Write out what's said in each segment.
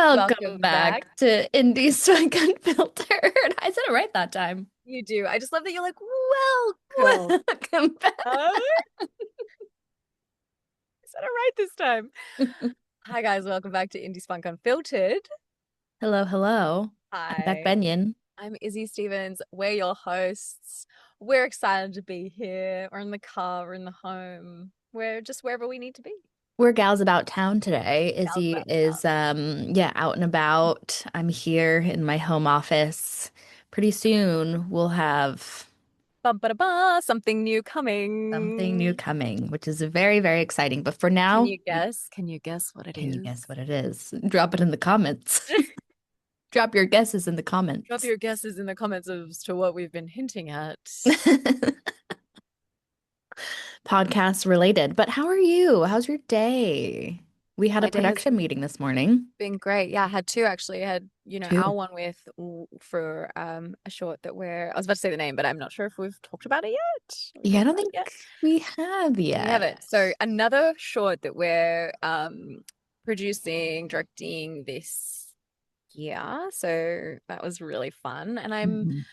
Welcome Welcome back. back to Indie Spunk Unfiltered. I said it right that time. You do. I just love that you're like, welcome. Welcome back. I said it right this time. Hi, guys. Welcome back to Indie Spunk Unfiltered. Hello, hello. I'm Beck Hi, Benyon. I'm Izzy Stevens. We're your hosts. We're excited to be here. We're in the car, we're in the home. We're just wherever we need to be. We're gals about town today. Gals Izzy about is town. out and about. I'm here in my home office. Pretty soon we'll have Bum, ba, da, ba, something new something new coming. coming, which is very, very exciting. But for Can now, you guess? Can you guess what it can you is? guess what it is? Drop it in the comments. Drop your guesses in the Drop comments. your guesses in the comments as to what we've been hinting at. Podcast related. But how are you? How's your day? We had a My day has production meeting this morning. been great. Yeah, I had two actually. I had, our Two. one with for a short that I was about to say the name, but I'm not sure if we've talked about it yet. Have we Yeah, I talked don't about it think yet? we have We haven't. So yet. another short that we're producing, directing this year. So that was really fun. And Mhm.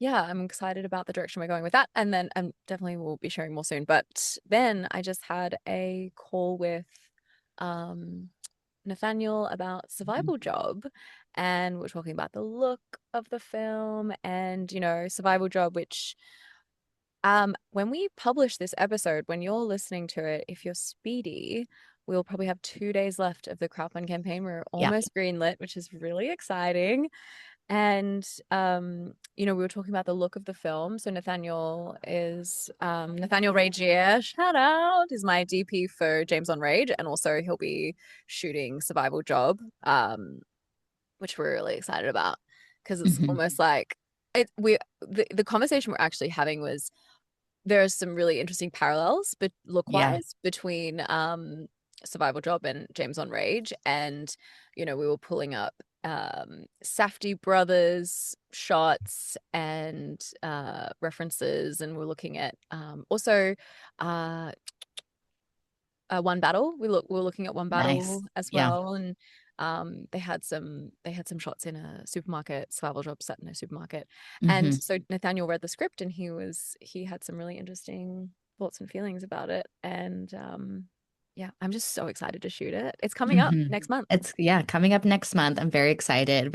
I'm excited about the direction we're going with that. And then definitely we'll be sharing more soon. But then I just had a call with um Nathaniel about Survival Job, and we're talking about the look of the film and Survival Job, which when we publish this episode, when you're listening to it, if you're speedy, we'll probably have 2 days left of the crowdfund campaign. We're Yeah. almost greenlit, which is really exciting. And we were talking about the look of the film. So Nathaniel is Nathaniel Ragier, shout out, is my DP for James on Rage, and also he'll be shooting Survival Job, which we're really excited about because it's Mhm. almost like the conversation we're actually having was there are some really interesting parallels, but look Yeah. wise between Survival Job and James on Rage. And, we were pulling up Safdie brothers shots and references, and we're looking at also uh, One Battle. We're looking at One Battle Nice. as Yeah. well, and they had some shots in a supermarket, Survival Job set in a supermarket. And Hmm. so Nathaniel read the script, and he had some really interesting thoughts and feelings about it. And yeah, I'm just so excited to shoot it. It's coming up Hmm. next month. It's yeah, coming up next month. I'm very excited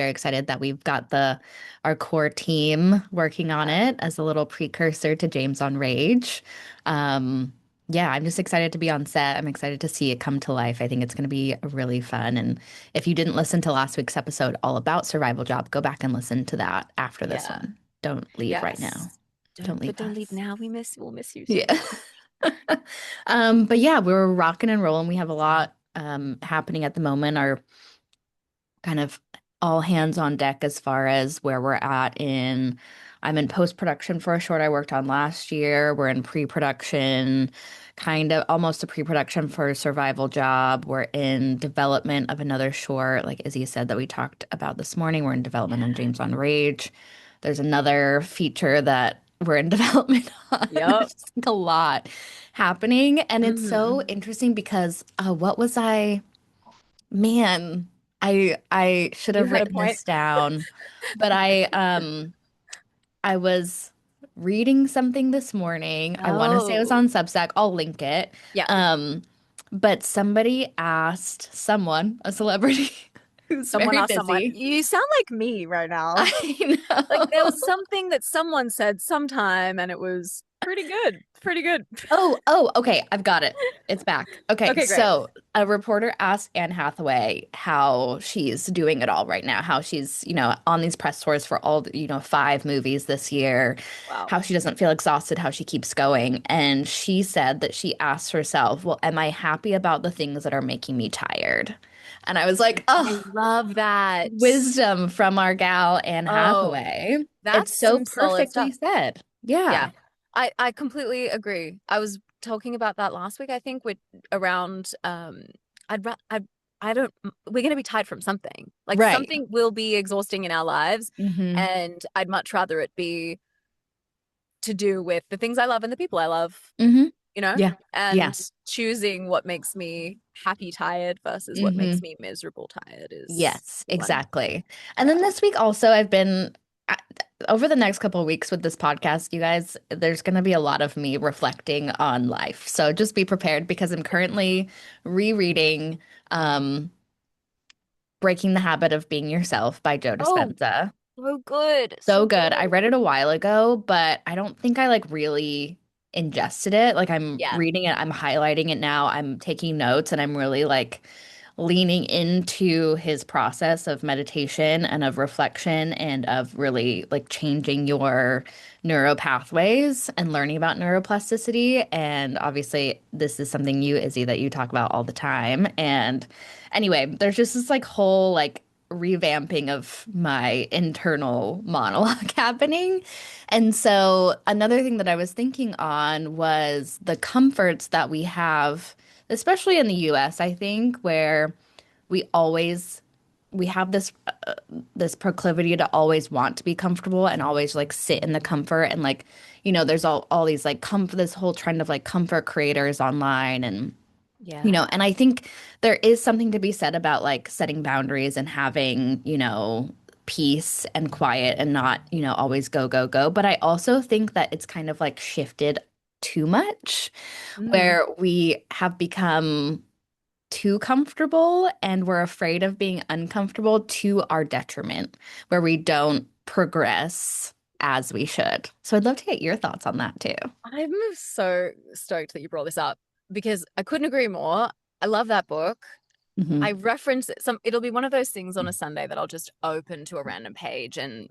that we've got the our core team working on it as a little precursor to James on Rage. Um, yeah, I'm just excited to be on set. I'm excited to see it come to life. I think it's going to be really fun. And if you didn't listen to last week's episode all about Survival Job, go back and listen to that after this Yeah. one. Don't leave right now. Yes. Don't But leave don't leave us. now. We'll miss you so Yeah. much. But yeah, we're rocking and rolling. We have a lot happening at the moment. Our kind of all hands on deck as far as where we're at in I'm in post-production for a short I worked on last year. We're in pre-production, kind of almost a pre-production for a survival job. We're in development of another short, like Izzy said that we talked about this morning. We're in development on Yeah. James on Rage. There's another feature that we're in development on. Yep. There's like a lot happening. And it's so Hmm. interesting because what was man, I should You have had a written point. this down, but I was reading something this morning. I want to say it was Oh. on Substack. I'll link it. Yeah. Um, but somebody asked someone, a celebrity who's Someone very asked someone. busy. You sound like me right now. I Like there know. was something that someone said sometime and it was pretty good. Pretty good. Okay, I've got it. It's back. Okay, Okay, great. so a reporter asked Anne Hathaway how she's doing it all right now, how she's, on these press tours for all, 5 movies this year, Wow. how she doesn't feel exhausted, how she keeps going. And she said that she asked herself, well, am I happy about the things that are making me tired? And I was like, I oh, love that. wisdom from our gal Anne Oh, Hathaway. It's that's so some solid perfectly stuff. said. Yeah. Yeah. I completely agree. I was talking about that last week, I think, with around I'd ra- I don't we're going to be tired from something. Like Right. something will be exhausting in our lives, Hmm. and I'd much rather it be to do with the things I love and the people I love. you know, Yeah. Yeah. and choosing what makes me happy tired versus what makes Hmm. me miserable tired is Yes, one. exactly. And Yeah. then this week also, I've been I- over the next couple of weeks with this podcast, you guys, there's going to be a lot of me reflecting on life. So just be prepared because I'm currently rereading um, Breaking the Habit of Being Yourself by Joe Oh, Dispenza. so good. So So good. I good. read it a while ago, but I don't think I like really ingested it. Like I'm Yeah. reading it, I'm highlighting it now, I'm taking notes, and I'm really like leaning into his process of meditation and of reflection and of really like changing your neural pathways and learning about neuroplasticity. And obviously, this is something you, Izzy, that you talk about all the time. And anyway, there's just this like whole like revamping of my internal monologue happening. And so another thing that I was thinking on was the comforts that we have, especially in the US, I think, where we always we have this proclivity to always want to be comfortable and always like sit in the comfort and like there's all these like comfort this whole trend of like comfort creators online and Yeah. and I think there is something to be said about like setting boundaries and having, peace and quiet and not, always go, go, go. But I also think that it's kind of like shifted too much, Mm. where we have become too comfortable and we're afraid of being uncomfortable to our detriment, where we don't progress as we should. So I'd love to get your thoughts on that too. I'm so stoked that you brought this up because I couldn't agree more. I love that book. I Hmm. reference some, it'll be one of those things on a Sunday that I'll just open to a random page and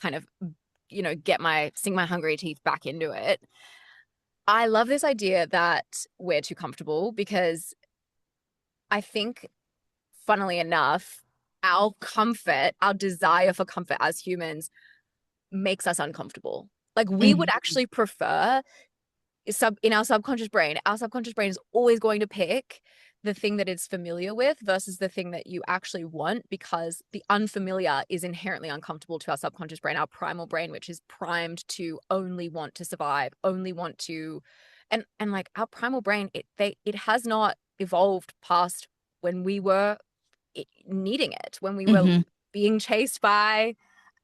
kind of, sink my hungry teeth back into it. I love this idea that we're too comfortable because I think, funnily enough, our comfort, our desire for comfort as humans makes us uncomfortable. Like we would Hmm. actually prefer in our subconscious brain is always going to pick the thing that it's familiar with versus the thing that you actually want because the unfamiliar is inherently uncomfortable to our subconscious brain, our primal brain, which is primed to only want to survive, only want to and like our primal brain, it has not evolved past when we were needing it, when we were Hmm. being chased by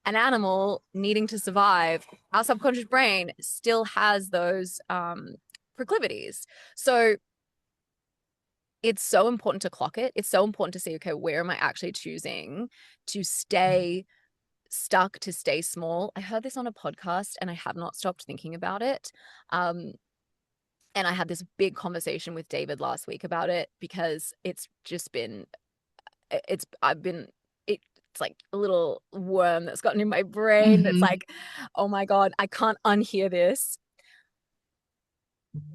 an animal needing to survive. Our subconscious brain still has those proclivities. So it's so important to clock it. It's so important to see, okay, where am I actually choosing to stay stuck, to stay small? I heard this on a podcast and I have not stopped thinking about it. Um, and I had this big conversation with David last week about it because it's just been, I've been, it's like a little worm that's gotten in my brain that's Hmm. like, oh my God, I can't unhear this.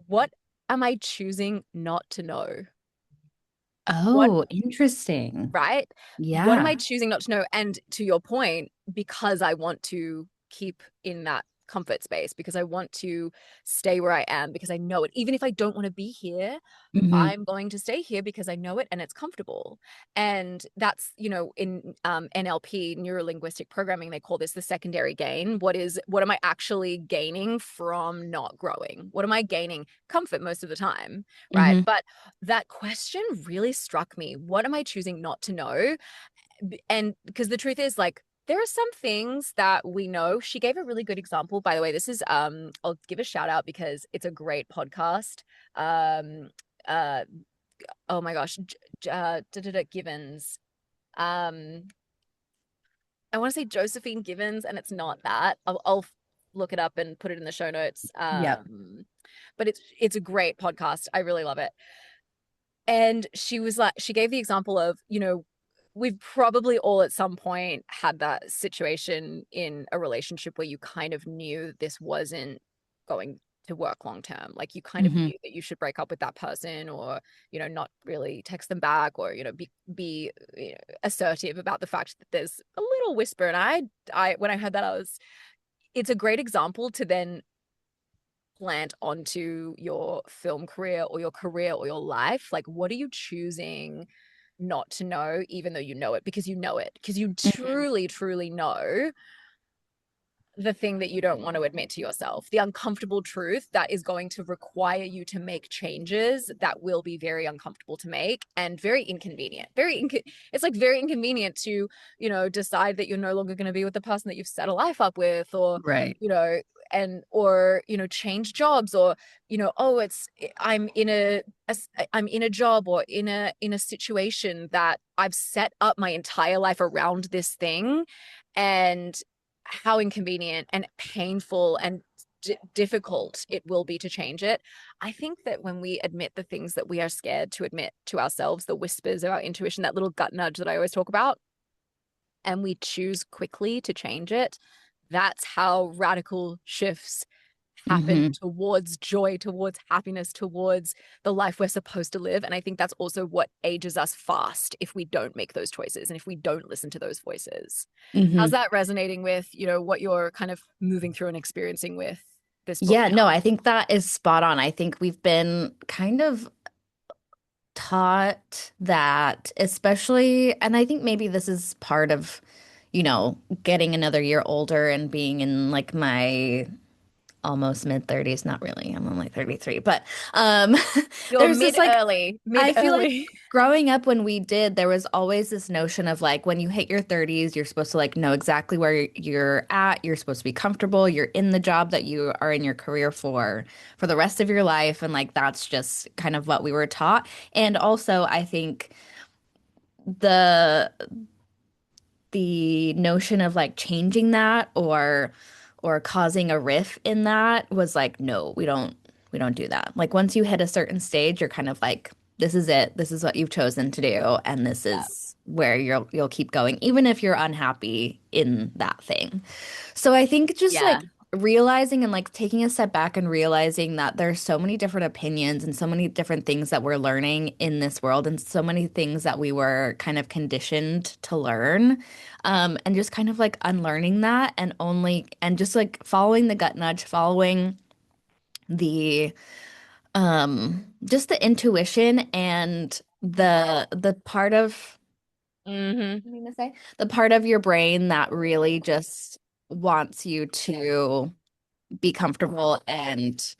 What am I choosing not to know? What, Oh, interesting. right? What am I Yeah. choosing not to know? And to your point, because I want to keep in that comfort space, because I want to stay where I am, because I know it. Even if I don't want to be here, Hmm. I'm going to stay here because I know it and it's comfortable. And that's, in NLP, neuro linguistic programming, they call this the secondary gain. What am I actually gaining from not growing? What am I gaining? Comfort most of the time, right? Hmm. But that question really struck me. What am I choosing not to know? And because the truth is, like, there are some things that we know. She gave a really good example. By the way, this is I'll give a shout out because it's a great podcast. Um uh oh my gosh, Givens. Um I want to say Josephine Givens, and it's not that. I'll look it up and put it in the show notes. Yep. But it's a great podcast. I really love it. And she was like, she gave the example of, we've probably all at some point had that situation in a relationship where you kind of knew this wasn't going to work long term. Like you kind of Hmm. knew that you should break up with that person or, not really text them back or, be assertive about the fact that there's a little whisper. And when I heard that, it's a great example to then plant onto your film career or your life. Like, what are you choosing not to know, even though you know it, because you know it, because you Hmm. truly, truly know the thing that you don't want to admit to yourself, the uncomfortable truth that is going to require you to make changes that will be very uncomfortable to make and very inconvenient. It's like very inconvenient to, decide that you're no longer going to be with the person that you've set a life up with, or, Right. or change jobs, or, oh, I'm in I'm in a job or in a situation that I've set up my entire life around this thing, and how inconvenient and painful and difficult it will be to change it. I think that when we admit the things that we are scared to admit to ourselves, the whispers of our intuition, that little gut nudge that I always talk about, and we choose quickly to change it, that's how radical shifts happen Hmm. towards joy, towards happiness, towards the life we're supposed to live. And I think that's also what ages us fast if we don't make those choices and if we don't listen to those voices. How's Hmm. that resonating with, what you're kind of moving through and experiencing with this book Yeah, no, now? I think that is spot on. I think we've been kind of taught that, especially, and I think maybe this is part of, getting another year older and being in like my almost mid 30s, not really. I'm only 33, but um You're there's this mid like early, mid I feel like early. growing up when we did, there was always this notion of like when you hit your 30s, you're supposed to like know exactly where you're at. You're supposed to be comfortable. You're in the job that you are in your career for the rest of your life. And like that's just kind of what we were taught. And also, I think the the notion of like changing that or causing a riff in that was like, no, we don't do that. Like once you hit a certain stage, you're kind of like, this is it. This is what you've chosen to do, and this Yeah. is where you'll keep going, even if you're unhappy in that thing. So I think just Yeah. like realizing and like taking a step back and realizing that there's so many different opinions and so many different things that we're learning in this world and so many things that we were kind of conditioned to learn. And just kind of like unlearning that and just like following the gut nudge, following the just the intuition and the part of Mm-hmm. I mean to say the part of your brain that really just wants you to be comfortable and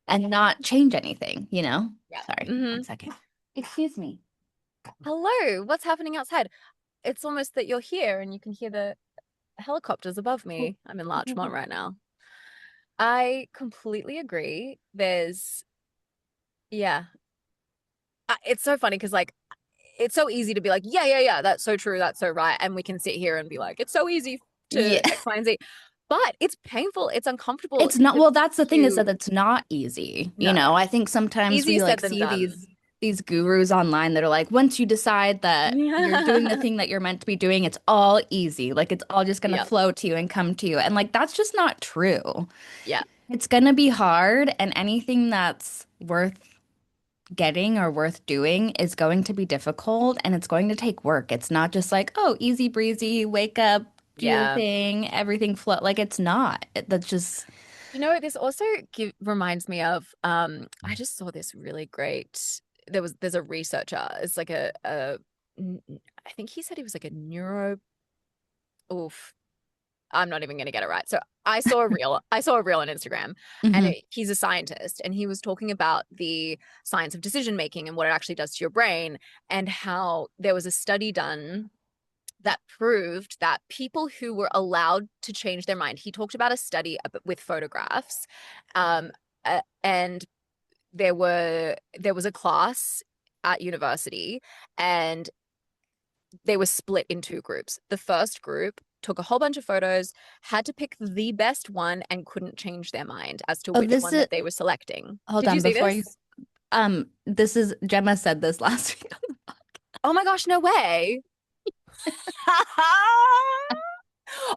not change anything, you know? Yeah. Sorry, Mm-hmm. 1 second. Excuse me. Hello, what's happening outside? It's almost that you're here and you can hear the helicopters above me. I'm in Larchmont right now. I completely agree. Yeah, it's so funny because like it's so easy to be like, yeah, yeah, yeah, that's so true, that's so right, and we can sit here and be like, it's so easy to Yeah. X, Y, and Z, but it's painful, it's uncomfortable It's not, to well, that's the thing is to that it's not easy. no, I think sometimes easier we said like than see done. these gurus online that are like, once you decide that you're doing the Yeah, thing that you're meant to be doing, it's all easy. Like it's all just gonna yeah, flow to you and come to you. And like that's just not true. yeah, It's gonna be hard, and anything that's worth getting or worth doing is going to be difficult and it's going to take work. It's not just like, oh, easy breezy, wake up, do the yeah. thing, everything flow. Like it's not. That's just This also reminds me of I just saw this really great, there's a researcher, it's like I think he said he was like a neuro, oof, I'm not even going to get it right. So I saw a reel on Instagram, and Mhm. he's a scientist, and he was talking about the science of decision making and what it actually does to your brain, and how there was a study done that proved that people who were allowed to change their mind, he talked about a study with photographs, and there was a class at university, and they were split in two groups. The first group took a whole bunch of photos, had to pick the best one, and couldn't change their mind as to Oh, which this one is that they were selecting. hold Did you on see before you this? this is Gemma said this last week. Oh my gosh, no way.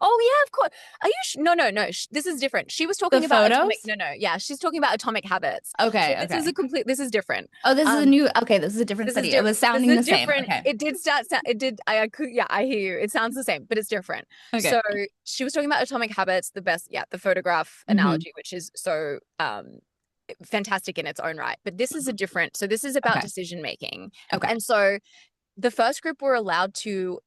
Oh yeah, of course. Are you no, no, no. This is different. She was The talking about atomic. photos? No, no. Yeah, she's talking about atomic habits. So Okay, this is a okay. complete. This is different. Oh, this is a Um, new okay, this is a different this is study. It was this sounding is the same. different. Okay. It did start. It did. I could. Yeah, I hear you. It sounds the same, but it's different. Okay. So she was talking about atomic habits. The best. Yeah, the photograph Hmm. analogy, which is so fantastic in its own right. But this is a different. So this is about Okay. decision making, Okay. and so the first group were allowed to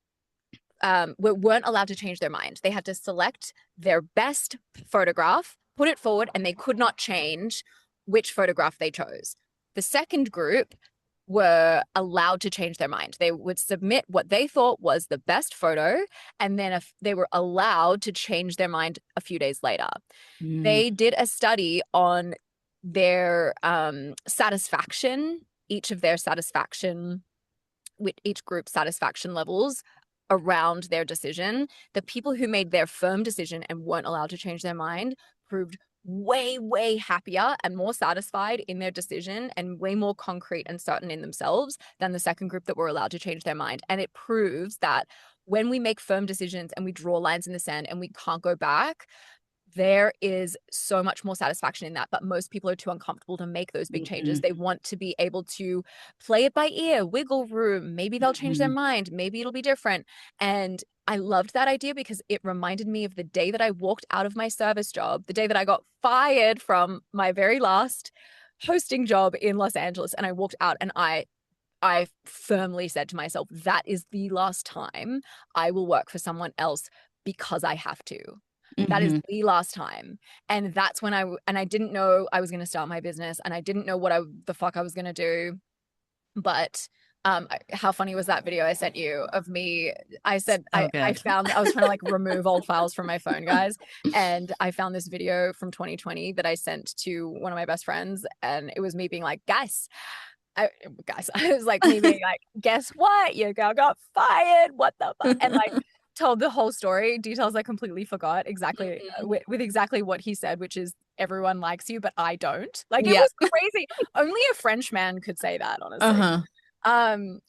weren't allowed to change their mind. They had to select their best photograph, put it forward, and they could not change which photograph they chose. The second group were allowed to change their mind. They would submit what they thought was the best photo, and then if they were allowed to change their mind a few days later. Mm. They did a study on their satisfaction, each of their satisfaction, with each group's satisfaction levels around their decision. The people who made their firm decision and weren't allowed to change their mind proved way, way happier and more satisfied in their decision and way more concrete and certain in themselves than the second group that were allowed to change their mind. And it proves that when we make firm decisions and we draw lines in the sand and we can't go back, there is so much more satisfaction in that. But most people are too uncomfortable to make those big changes. They want to be able to play it by ear, wiggle room. Maybe they'll change their mind. Maybe it'll be different. And I loved that idea because it reminded me of the day that I walked out of my service job, the day that I got fired from my very last hosting job in Los Angeles. And I walked out and I firmly said to myself, that is the last time I will work for someone else because I have to. That is the last time. And that's when I didn't know I was going to start my business, and I didn't know what the fuck I was going to do. But how funny was that video I sent you of me? I said, I found, I was trying to like remove old files from my phone, guys. And I found this video from 2020 that I sent to one of my best friends. And it was me being like, I was like, me being like, guess what? Your girl got fired. What the fuck? And like, told the whole story, details I completely forgot exactly with exactly what he said, which is everyone likes you, but I don't. Like it was crazy. Only a French man could say that, honestly.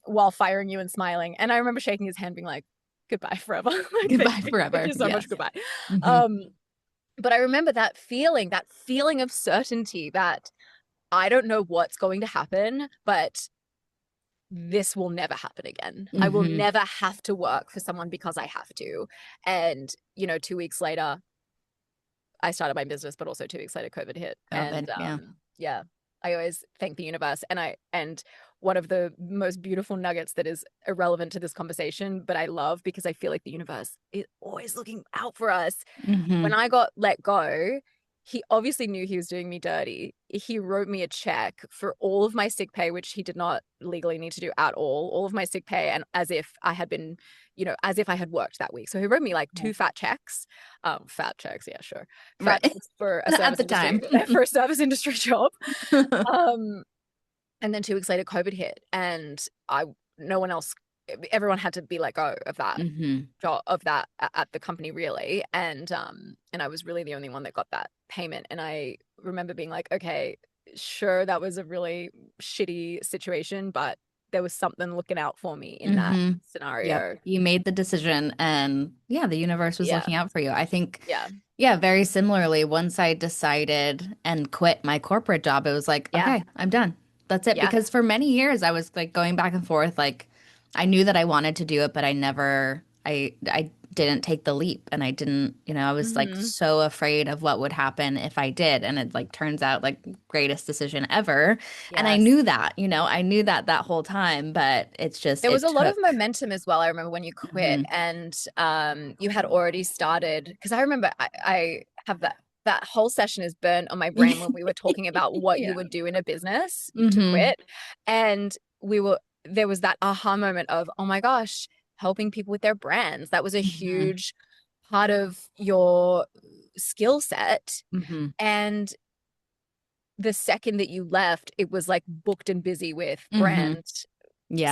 While firing you and smiling. And I remember shaking his hand, being like, goodbye forever. Like, Goodbye forever. Thank you so much. Goodbye. But I remember that feeling of certainty that I don't know what's going to happen, but this will never happen again. I will never have to work for someone because I have to. And, 2 weeks later, I started my business, but also 2 weeks later, COVID hit. Yeah, I always thank the universe. And one of the most beautiful nuggets that is irrelevant to this conversation, but I love because I feel like the universe is always looking out for us. When I got let go, he obviously knew he was doing me dirty. He wrote me a check for all of my sick pay, which he did not legally need to do at all of my sick pay. And as if I had been, as if I had worked that week. So he wrote me like 2 fat checks. Fat checks. Yeah, sure. Fat checks for a service at the time for a service industry job. And then 2 weeks later, COVID hit, and everyone had to be let go of that job, of that at the company, really. And I was really the only one that got that payment. And I remember being like, okay, sure, that was a really shitty situation, but there was something looking out for me in that scenario. You made the decision, and the universe was looking out for you. I think very similarly, once I decided and quit my corporate job, it was like, okay, I'm done. That's it. Because for many years I was like going back and forth, like I knew that I wanted to do it, but I didn't take the leap, and I didn't, I was like so afraid of what would happen if I did. And it like turns out like greatest decision ever. And I knew that, I knew that whole time, but it's just, there was a lot of momentum as well. I remember when you quit and you had already started, because I remember I have that whole session is burnt on my brain when we were talking about what you would do in a business to quit. And there was that aha moment of, oh my gosh, helping people with their brands. That was a huge part of your skill set. And the second that you left, it was like booked and busy with brand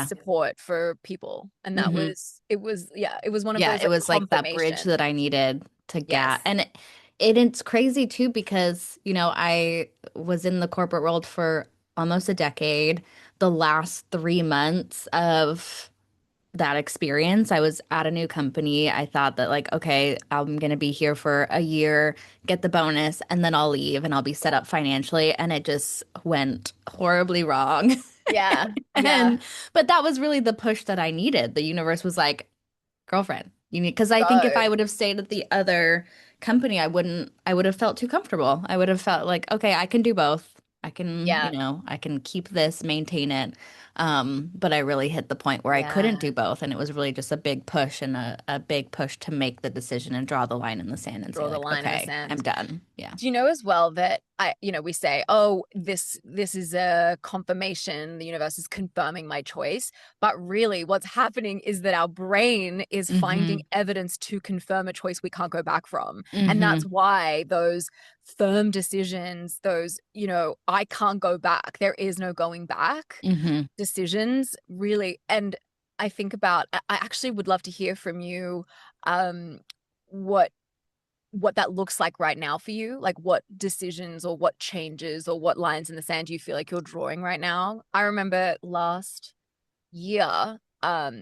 support for people. And that it was one of those. It was like that bridge that I needed to get. And it's crazy too, because, I was in the corporate world for almost a decade. The last 3 months of that experience, I was at a new company. I thought that like, okay, I'm going to be here for a year, get the bonus, and then I'll leave and I'll be set up financially. And it just went horribly wrong. But that was really the push that I needed. The universe was like, girlfriend, you need, because I think if I would have stayed at the other company, I would have felt too comfortable. I would have felt like, okay, I can do both. I can, Yeah. I can keep this, maintain it. But I really hit the point where I couldn't Yeah. do both. And it was really just a big push and a big push to make the decision and draw the line in the sand and say Draw the like, line in the okay, I'm sand. done. Yeah. Do you know as well that we say, oh, this is a confirmation, the universe is confirming my choice. But really what's happening is that our brain is Mm-hmm. finding evidence to confirm a choice we can't go back from. And that's Mm-hmm. why those firm decisions, those, I can't go back, there is no going back Mm-hmm. decisions really. And I think about, I actually would love to hear from you, um, what that looks like right now for you, like what decisions or what changes or what lines in the sand do you feel like you're drawing right now. I remember last year, I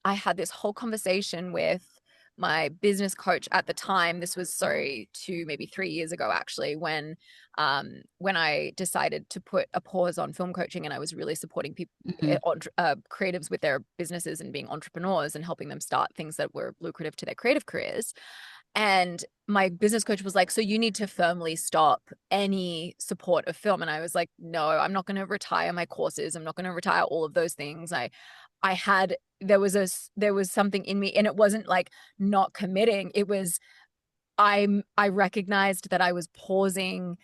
had this whole conversation with my business coach at the time. This was, sorry, 2 maybe 3 years ago actually, when I decided to put a pause on film coaching, and I was really supporting people, Mm-hmm. creatives with their businesses and being entrepreneurs and helping them start things that were lucrative to their creative careers. And my business coach was like, so you need to firmly stop any support of film. And I was like, no, I'm not going to retire my courses. I'm not going to retire all of those things. I had, there was something in me, and it wasn't like not committing. It was, I recognized that I was pausing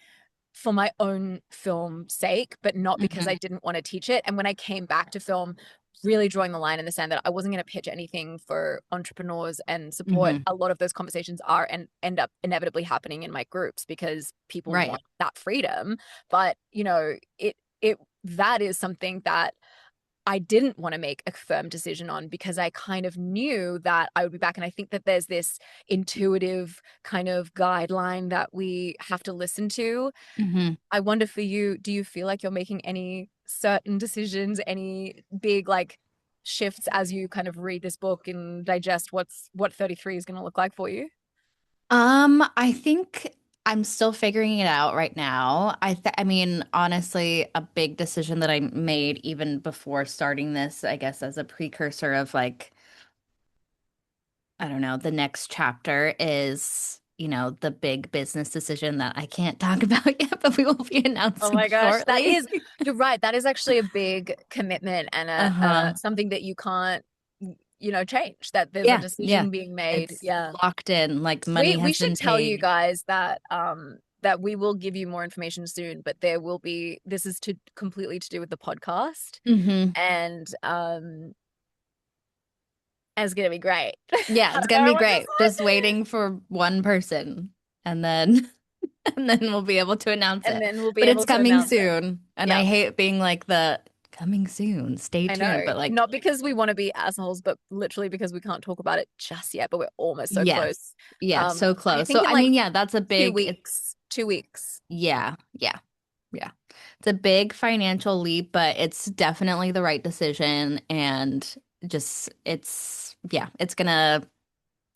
for my own film sake, but not because I Mm-hmm. didn't want to teach it. And when I came back to film, really drawing the line in the sand that I wasn't going to pitch anything for entrepreneurs and support. Mm-hmm. A lot of those conversations are and end up inevitably happening in my groups because people Right. want that freedom. But it that is something that I didn't want to make a firm decision on, because I kind of knew that I would be back. And I think that there's this intuitive kind of guideline that we have to listen to. Mm-hmm. I wonder for you, do you feel like you're making any certain decisions, any big like shifts as you kind of read this book and digest what 33 is going to look like for you? I think I'm still figuring it out right now. I mean, honestly, a big decision that I made even before starting this, I guess as a precursor of like, I don't know, the next chapter is, the big business decision that I can't talk about yet, but we will be Oh announcing my gosh, shortly. you're right. That is actually a big commitment and Uh-huh. something that you can't, change, that there's a Yeah, yeah. decision being made. It's Yeah. locked in, like money We has should been tell you paid. guys that that we will give you more information soon, but there will be, this is to completely to do with the podcast, Hmm. and it's gonna be great. I Yeah, it's don't gonna know be what to great. Just say. waiting for one person and then and then we'll be able to announce And it. then we'll be But it's able to coming announce it. soon. And I Yeah, hate being like the coming soon. Stay I tuned. know. But like, Not because we want to be assholes, but literally because we can't talk about it just yet, but we're almost so yes. close. Yeah, so I close. think So in I like mean, yeah, that's a two big it's weeks, 2 weeks. yeah, yeah, yeah. It's a big financial leap, but it's definitely the right decision. And just it's gonna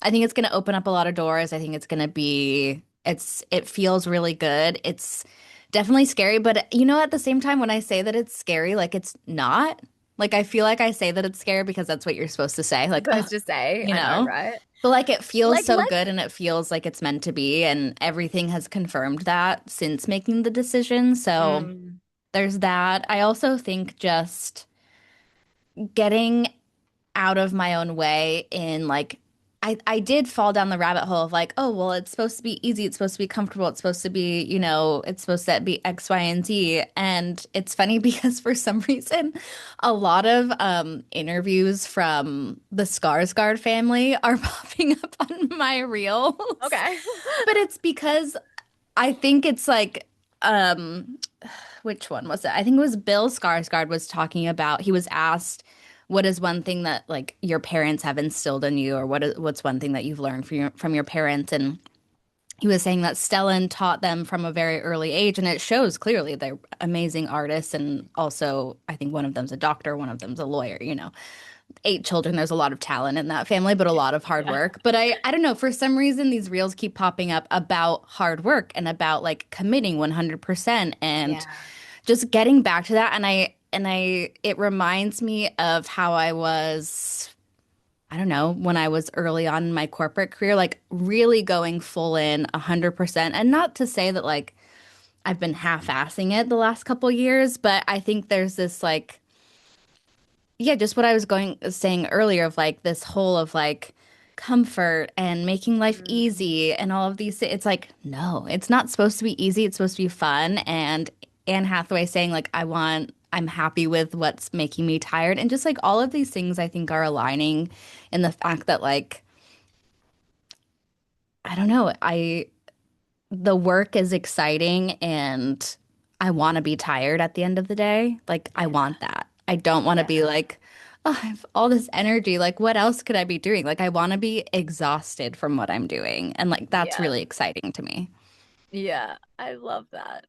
I think it's gonna open up a lot of doors. I think it's gonna be it feels really good. It's definitely scary, but at the same time when I say that it's scary, like it's not. Like I feel like I say that it's scary because that's what you're supposed to say. Like, oh, Supposed to say, you I know, know. right? But like it feels Like, so good and it feels like it's meant to be and everything has confirmed that since making the decision. So mm, there's that. I also think just getting out of my own way in like I did fall down the rabbit hole of like, oh, well, it's supposed to be easy, it's supposed to be comfortable, it's supposed to be, it's supposed to be X, Y, and Z. And it's funny because for some reason, a lot of interviews from the Skarsgård family are popping up on my reels. okay. But it's because I think it's like which one was it? I think it was Bill Skarsgård was talking about he was asked what is one thing that like your parents have instilled in you or what's one thing that you've learned from your parents and he was saying that Stellan taught them from a very early age and it shows clearly they're amazing artists and also I think one of them's a doctor, one of them's a lawyer, 8 children. There's a lot of talent in that family, but a lot of hard Yeah. work. But I don't know. For some reason, these reels keep popping up about hard work and about like committing 100% and Yeah. just getting back to that. It reminds me of how I was. I don't know, when I was early on in my corporate career, like really going full in 100%. And not to say that like I've been half-assing it the last couple years, but I think there's this like yeah, just what I was going saying earlier of like this whole of like comfort and making life Mm, easy and all of these it's like no, it's not supposed to be easy, it's supposed to be fun. And Anne Hathaway saying like I'm happy with what's making me tired, and just like all of these things I think are aligning in the fact that like I don't know, I the work is exciting and I want to be tired at the end of the day. Like, I yeah, want that. I don't want to be yeah, like, oh, I have all this energy. Like, what else could I be doing? Like, I want to be exhausted from what I'm doing. And like, that's yeah, really exciting to me. yeah. I love that.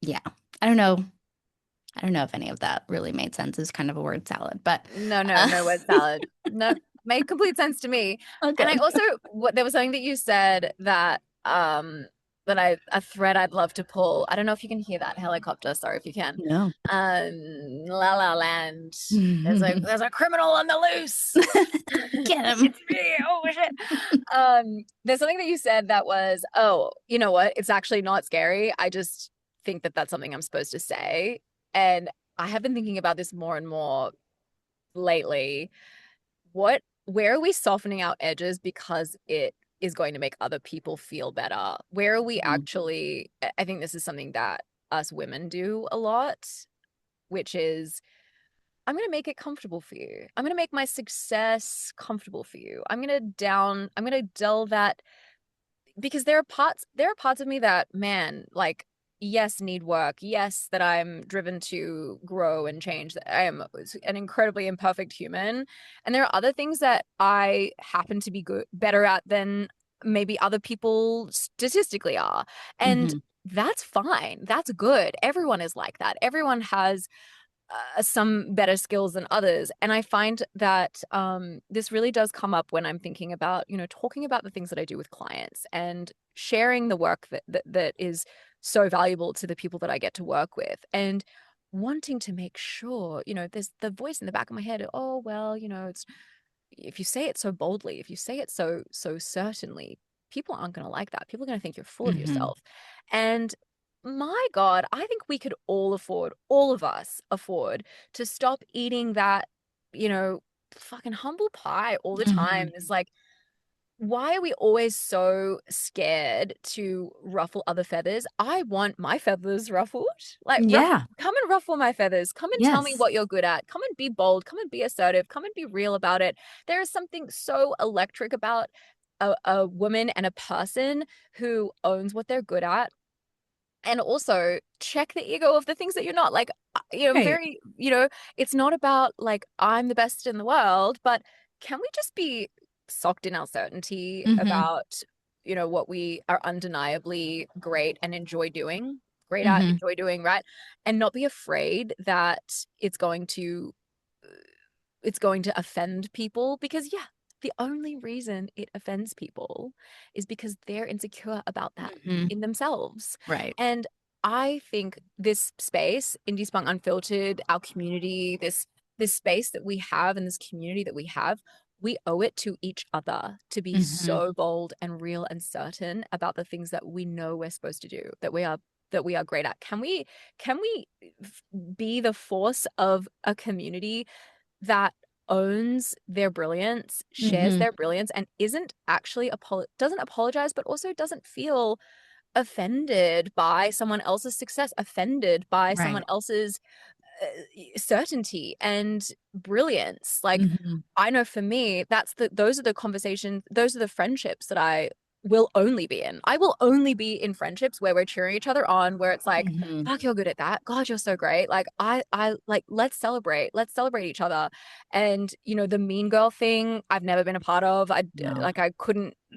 Yeah. I don't know. I don't know if any of that really made sense. It's kind of a word salad, but No, no, uh, no word salad. No, made complete sense to me. oh, And I good. also what there was something that you said that that I a thread I'd love to pull. I don't know if you can hear that helicopter. Sorry if you can. No. La La Land. There's a criminal on the loose. Get him. It's me. Oh shit. There's something that you said that was, oh, you know what? It's actually not scary. I just think that that's something I'm supposed to say. And I have been thinking about this more and more lately. Where are we softening our edges because it is going to make other people feel better? Where are we actually, I think this is something that us women do a lot, which is I'm going to make it comfortable for you. I'm going to make my success comfortable for you. I'm going to dull that because there are parts of me that, man, like, yes, need work, yes, that I'm driven to grow and change, that I am an incredibly imperfect human, and there are other things that I happen to be better at than maybe other people statistically are, and Hmm. that's fine, that's good. Everyone is like that. Everyone has some better skills than others. And I find that this really does come up when I'm thinking about, talking about the things that I do with clients and sharing the work that is so valuable to the people that I get to work with. And wanting to make sure, there's the voice in the back of my head, oh, well, it's if you say it so boldly, if you say it so certainly, people aren't going to like that. People are going to think you're full of Hmm. yourself. And my God, I think we could all of us afford to stop eating that, you know, fucking humble pie all the time. Hmm. It's like, why are we always so scared to ruffle other feathers? I want my feathers ruffled. Like, Yeah. come and ruffle my feathers. Come and tell me Yes. what you're good at. Come and be bold. Come and be assertive. Come and be real about it. There is something so electric about a woman and a person who owns what they're good at, and also check the ego of the things that you're not. Like, Right. very, it's not about like I'm the best in the world, but can we just be socked in our certainty Hmm. about, what we are undeniably great and enjoy doing, great at, Hmm. enjoy doing, right? And not be afraid that it's going to it's going to offend people, because yeah, the only reason it offends people is because they're insecure about that Hmm. in themselves. Right. And I think this space, Indie Spunk Unfiltered, our community, this space that we have and this community that we have, we owe it to each other to be Hmm. so bold and real and certain about the things that we know we're supposed to do, that we are great at. Can we be the force of a community that owns their brilliance, shares Hmm. their brilliance, and isn't actually doesn't apologize, but also doesn't feel offended by someone else's success, offended by someone Right. else's certainty and brilliance. Like, Hmm. I know for me, those are the conversations, those are the friendships that I will only be in. I will only be in friendships where we're cheering each other on, where it's like, Hmm. fuck, you're good at that. God, you're so great. Like, I like, let's celebrate each other. And, the mean girl thing, I've never been a part of. No. Like,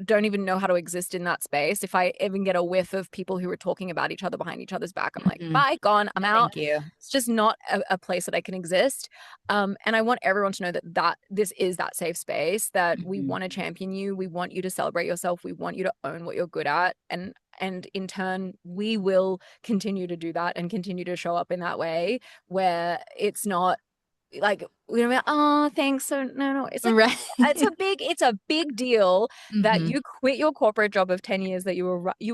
don't even know how to exist in that space. If I even get a whiff of people who are talking about each other behind each other's back, I'm like, Hmm. bye, gone, I'm No, out. thank you. It's just not a place that I can exist. And I want everyone to know that this is that safe space, that we Hmm. want to champion you. We want you to celebrate yourself. We want you to own what you're good at. And in turn, we will continue to do that and continue to show up in that way, where it's not like we don't be like, oh, thanks. So no. It's like, Right. it's a big deal that Hmm. you quit your corporate job of 10 years that you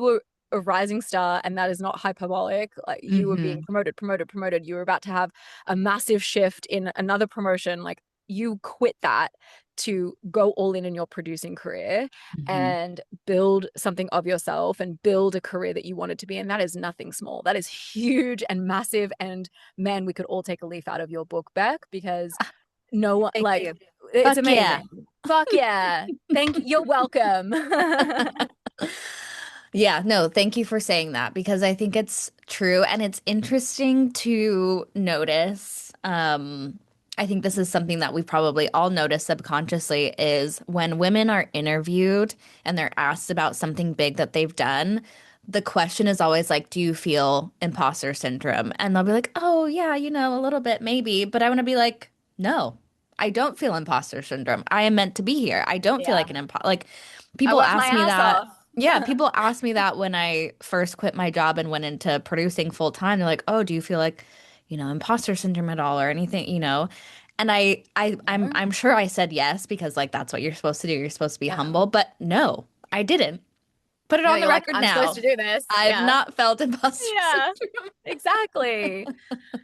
were a rising star, and that is not hyperbolic. Like you were being Hmm. promoted. You were about to have a massive shift in another promotion. Like you quit that to go all in your producing career Hmm. and build something of yourself and build a career that you wanted to be in. That is nothing small. That is huge and massive. And man, we could all take a leaf out of your book, Beck, because no one Thank like you. it's Fuck yeah. amazing. Fuck yeah. Thank you. You're welcome. Yeah, no, thank you for saying that because I think it's true and it's interesting to notice. I think this is something that we probably all notice subconsciously is when women are interviewed and they're asked about something big that they've done, the question is always like, do you feel imposter syndrome? And they'll be like, oh, yeah, a little bit, maybe. But I want to be like, no, I don't feel imposter syndrome. I am meant to be here. I don't feel Yeah. like an imposter. Like, I people worked my ask me ass that. off. Yeah, people ask me that when I first quit my job and went into producing full time. They're like, "Oh, do you feel like, imposter syndrome at all or anything, And No. I'm sure I said yes because like that's what you're supposed to do. You're supposed to be Yeah. humble, but no, I didn't. Put it No, on the you're like, record I'm supposed to now. do this. I've Yeah. not felt imposter Yeah. syndrome. Exactly.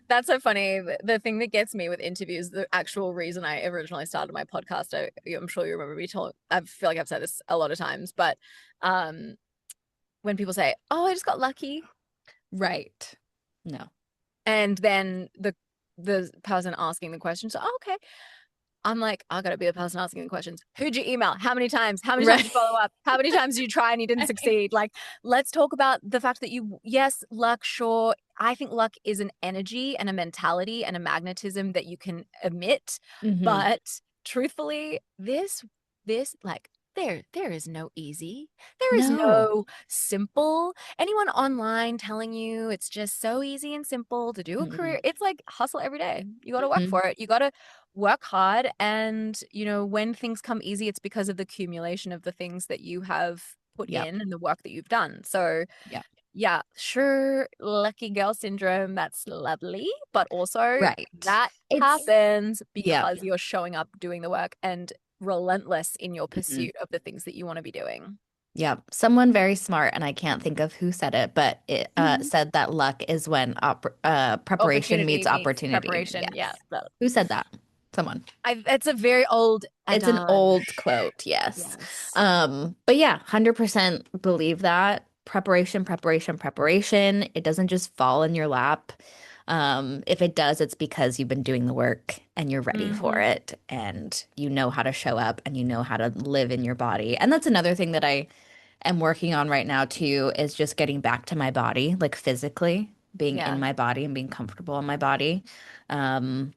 That's so funny. The thing that gets me with interviews, the actual reason I originally started my podcast, I'm sure you remember me telling, I feel like I've said this a lot of times, but um, when people say, "Oh, I just got lucky," Right. No. and then the person asking the question, so, "Oh, okay," I'm like, I gotta be the person asking the questions. Who'd you email? How many times? How many times Right. did you follow up? How many times did you try and you didn't succeed? Like, let's talk about the fact that yes, luck, sure. I think luck is an energy and a mentality and a magnetism that you can emit. Hmm. But truthfully, like, there is no easy. There is No. no simple. Anyone online telling you it's just so easy and simple to do a Mm-mm. career, it's like hustle every day. You got to work Hmm. for it. You got to work hard, and when things come easy, it's because of the accumulation of the things that you have put Yep. in and the work that you've done. So Yep. yeah, sure, lucky girl syndrome, that's lovely, but also Right. that It's happens Yep. because you're showing up, doing the work, and relentless in your Mhm. pursuit of the things that you want to be doing. Yeah, someone very smart, and I can't think of who said it, but it Mhm. said that luck is when preparation Opportunity meets meets opportunity. preparation. Yeah, Yes. Who said that? Someone. it's a very old It's an old adage. quote, yes. Yes. But yeah, 100% believe that. Preparation, preparation, preparation. It doesn't just fall in your lap. If it does, it's because you've been doing the work and you're ready for Hmm. it and you know how to show up and you know how to live in your body. And that's another thing that I am working on right now too, is just getting back to my body, like physically being in Yeah. my body and being comfortable in my body. Um,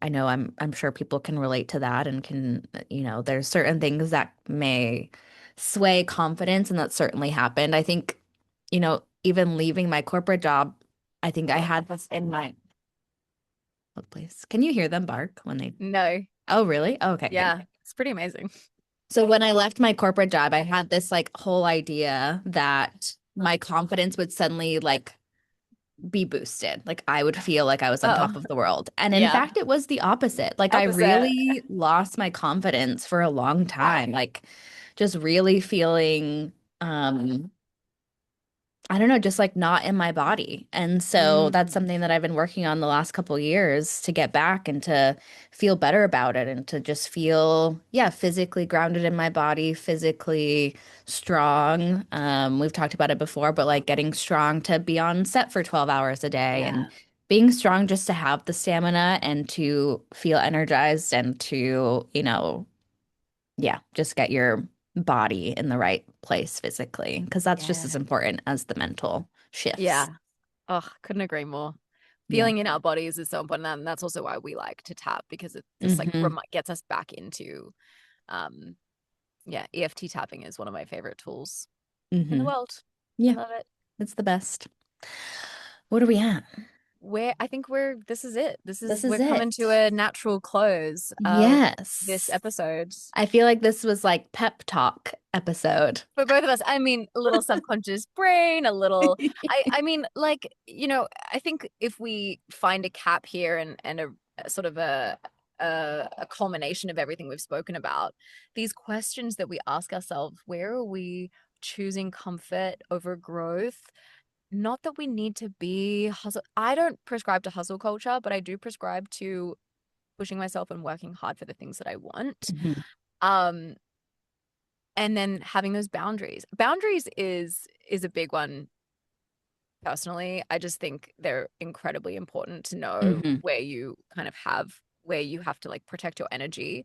I know I'm sure people can relate to that and can, there's certain things that may sway confidence, and that certainly happened. I think, even leaving my corporate job, I think I had this in my workplace. Can you hear them bark when they? No. Oh, really? Oh, okay, good. Yeah. It's pretty amazing. So when I left my corporate job, I had this like whole idea that my confidence would suddenly like be boosted. Like I would feel like I was on top Oh, of the world. And in yeah. fact, it was the opposite. Like I Opposite. really lost my confidence for a long time. Like just really feeling I don't know, just like not in my body. And so that's Mm. something that I've been working on the last couple years to get back and to feel better about it and to just feel, yeah, physically grounded in my body, physically strong. We've talked about it before, but like getting strong to be on set for 12 hours a day and Yeah. being strong just to have the stamina and to feel energized and to, yeah, just get your body in the right place physically, because that's just as Yeah. important as the mental shifts. Yeah. Oh, couldn't agree more. Yeah. Feeling in our bodies is so important, and that's also why we like to tap, because it just like Hmm. gets us back into um yeah, EFT tapping is one of my favorite tools in the Hmm. world. I Yeah, love it. it's the best. What are we at? Where I think this is it. This is We're coming to it. a natural close of this Yes. episode. I feel like this was like pep talk episode. For both of us, I mean, a little subconscious brain, a little, I mean, like, I think if we find a cap here and a sort of a culmination of everything we've spoken about, these questions that we ask ourselves, where are we choosing comfort over growth. Not that we need to be hustle. I don't prescribe to hustle culture, but I do prescribe to pushing myself and working hard for the things that I want. Hmm. Um, and then having those boundaries. Boundaries is a big one personally. I just think they're incredibly important to know Hmm. where you kind of have where you have to like protect your energy.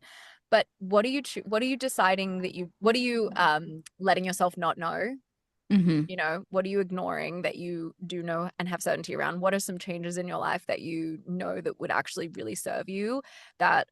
But what are you deciding that you what are you letting yourself not know? Hmm. You know, what are you ignoring that you do know and have certainty around? What are some changes in your life that you know that would actually really serve you, that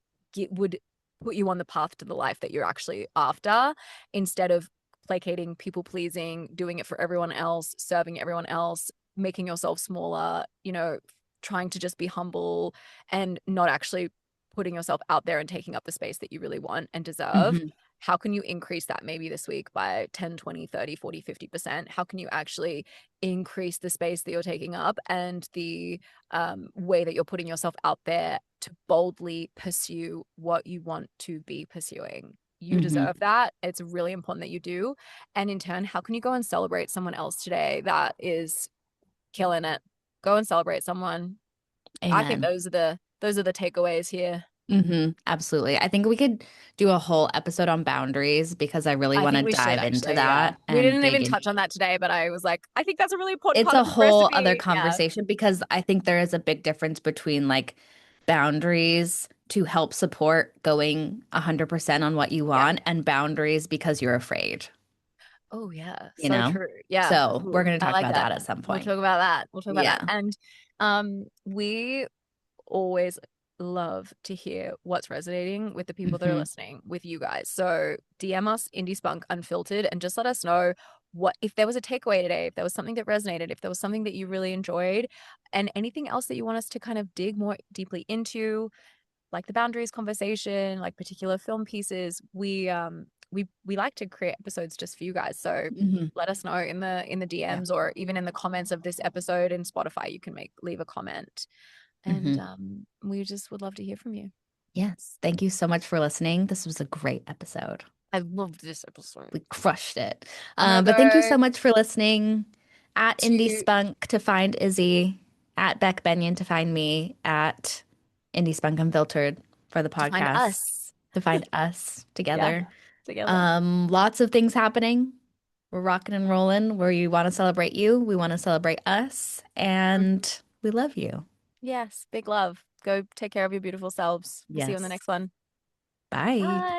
would put you on the path to the life that you're actually after, instead of placating, people pleasing, doing it for everyone else, serving everyone else, making yourself smaller, you know, trying to just be humble and not actually putting yourself out there and taking up the space that you really want and deserve. Hmm. How can you increase that maybe this week by 10, 20, 30, 40, 50%? How can you actually increase the space that you're taking up and the way that you're putting yourself out there to boldly pursue what you want to be pursuing? You Hmm. deserve that. It's really important that you do. And in turn, how can you go and celebrate someone else today that is killing it? Go and celebrate someone. I think Amen. those are the takeaways here. Absolutely. I think we could do a whole episode on boundaries because I really I want to think we should dive into actually, yeah. that We and didn't dig even in. touch on that today, but I was like, I think that's a really important It's part a of the whole other recipe. Yeah. conversation because I think there is a big difference between like boundaries to help support going 100% on what you Yeah. want and boundaries because you're afraid, Oh, yeah. you So know? true. Yeah. So we're Ooh, going to I talk like about that. that at some We'll point. talk about that. We'll talk about that. Yeah. And we always love to hear what's resonating with the people that are Hmm. listening, with you guys. So DM us Indie Spunk Unfiltered and just let us know what if there was a takeaway today, if there was something that resonated, if there was something that you really enjoyed, and anything else that you want us to kind of dig more deeply into, like the boundaries conversation, like particular film pieces. We like to create episodes just for you guys. So Hmm. let us know in the Yeah. DMs or even in the comments of this episode in Spotify. You can leave a comment. And Hmm. we just would love to hear from you. Yes. Thank you so much for listening. This was a great episode. I loved this episode. We crushed it. I'm gonna But thank you go so much for listening. At Indie to Spunk to find Izzy, at Beck Benyon to find me, at Indie Spunk Unfiltered for the find podcast us. to find us Yeah, together. together. Lots of things happening. We're rocking and rolling. Where we want to celebrate you, we want to celebrate us, Mhm. and we love you. Yes, big love. Go take care of your beautiful selves. We'll see you on the Yes. next one. Bye. Bye.